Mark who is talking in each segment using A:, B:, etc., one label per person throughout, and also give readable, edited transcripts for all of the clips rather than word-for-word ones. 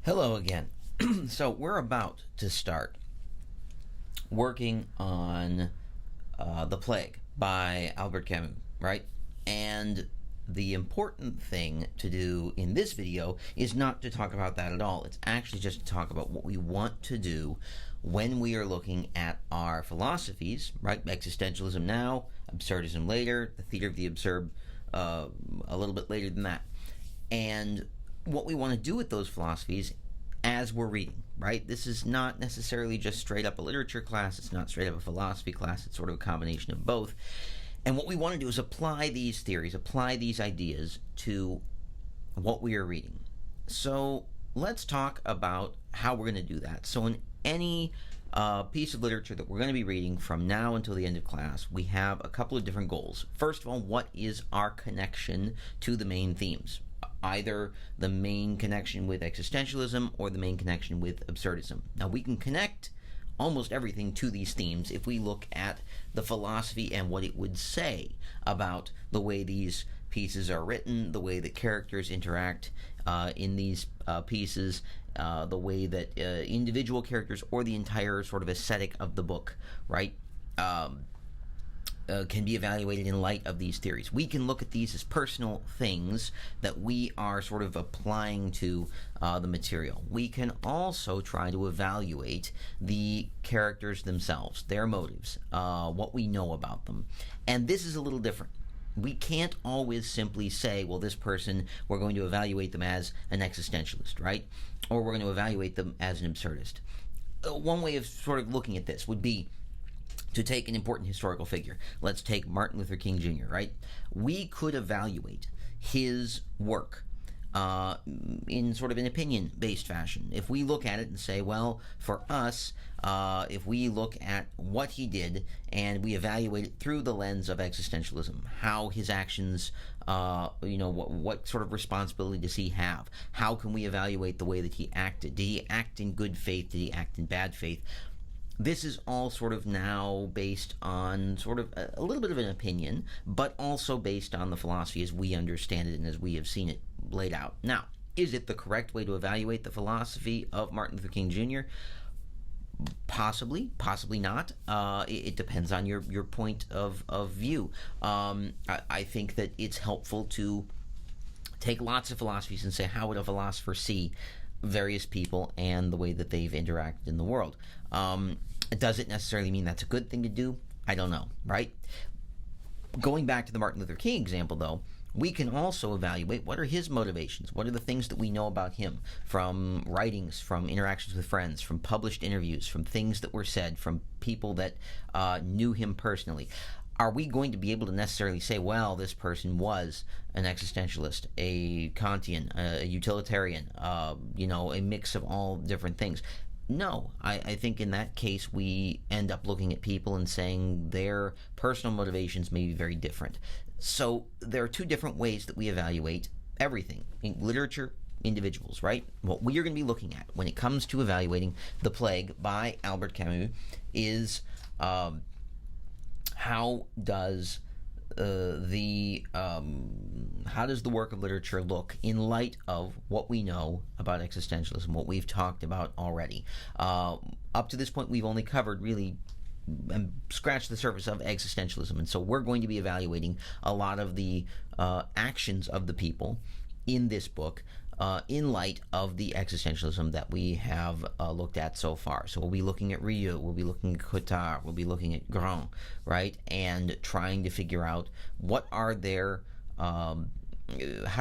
A: Hello again. So we're about to start working on The Plague by Albert Camus, right? And the important thing to do in this video is not to talk about that at all. It's actually just to talk about what we want to do when we are looking at our philosophies, right? Existentialism now, absurdism later, the theater of the absurd a little bit later than that. And what we want to do with those philosophies as we're reading, right? This is not necessarily just straight up a literature class. It's not straight up a philosophy class. It's sort of a combination of both. And what we want to do is apply these theories, apply these ideas to what we are reading. So let's talk about how we're going to do that. So in any piece of literature that we're going to be reading from now until the end of class, we have a couple of different goals. First of all, what is our connection to the main themes? Either the main connection with existentialism or the main connection with absurdism. Now, we can connect almost everything to these themes if we look at the philosophy and what it would say about the way these pieces are written, the way that characters interact in these pieces, the way that individual characters or the entire sort of aesthetic of the book, right, can be evaluated in light of these theories. We can look at these as personal things that we are sort of applying to the material. We can also try to evaluate the characters themselves, their motives, what we know about them. And this is a little different. We can't always simply say, well, this person, we're going to evaluate them as an existentialist, right? Or we're going to evaluate them as an absurdist. One way of sort of looking at this would be to take an important historical figure. Let's take Martin Luther King Jr., right? We could evaluate his work in sort of an opinion-based fashion. If we look at it and say, well, for us, if we look at what he did and we evaluate it through the lens of existentialism, how his actions, what sort of responsibility does he have? How can we evaluate the way that he acted? Did he act in good faith? Did he act in bad faith? This is all sort of now based on sort of a little bit of an opinion, but also based on the philosophy as we understand it and as we have seen it laid out. Now, is it the correct way to evaluate the philosophy of Martin Luther King Jr.? Possibly, possibly not. It depends on your point of view. I think that it's helpful to take lots of philosophies and say, how would a philosopher see various people and the way that they've interacted in the world? Does it necessarily mean that's a good thing to do? I don't know, right? Going back to the Martin Luther King example, though, we can also evaluate what are his motivations, what are the things that we know about him from writings, from interactions with friends, from published interviews, from things that were said, from people that knew him personally. Are we going to be able to necessarily say, well, this person was an existentialist, a Kantian, a utilitarian, a mix of all different things? No, I think in that case we end up looking at people and saying their personal motivations may be very different. So there are two different ways that we evaluate everything. In literature, individuals, right? What we are going to be looking at when it comes to evaluating The Plague by Albert Camus is how does the work of literature look in light of what we know about existentialism, what we've talked about already. Up to this point, we've only covered really and scratched the surface of existentialism, and so we're going to be evaluating a lot of the actions of the people in this book in light of the existentialism that we have looked at so far. So we'll be looking at Rieu, we'll be looking at Cottard, we'll be looking at Grand, right? And trying to figure out what are their, how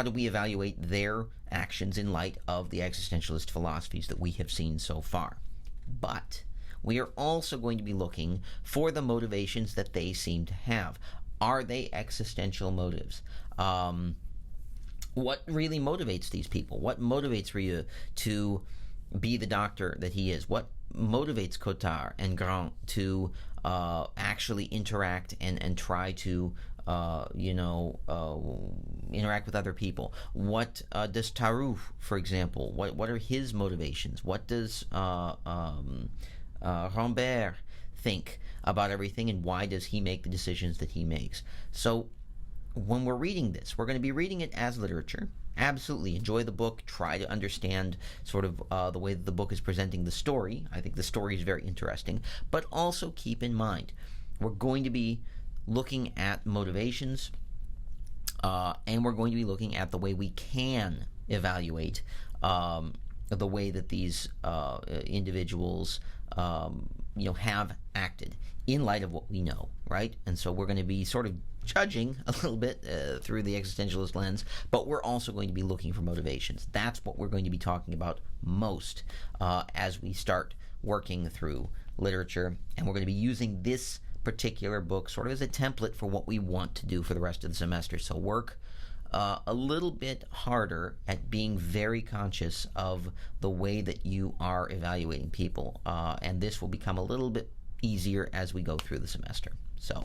A: do we evaluate their actions in light of the existentialist philosophies that we have seen so far. But we are also going to be looking for the motivations that they seem to have. Are they existential motives? What really motivates these people? What motivates Rieu to be the doctor that he is? What motivates Cottard and Grand to actually interact and try to interact with other people? What does Tartuffe, for example, what are his motivations? What does Rambert think about everything, and why does he make the decisions that he makes? So when we're reading this, we're going to be reading it as literature, absolutely enjoy the book. Try to understand sort of the way that the book is presenting the story. I think the story is very interesting. But also keep in mind, we're going to be looking at motivations, and we're going to be looking at the way we can evaluate the way that these individuals have acted in light of what we know, right? And so we're going to be sort of judging a little bit through the existentialist lens, but we're also going to be looking for motivations. That's what we're going to be talking about most as we start working through literature, and we're going to be using this particular book sort of as a template for what we want to do for the rest of the semester. So work a little bit harder at being very conscious of the way that you are evaluating people, and this will become a little bit easier as we go through the semester. So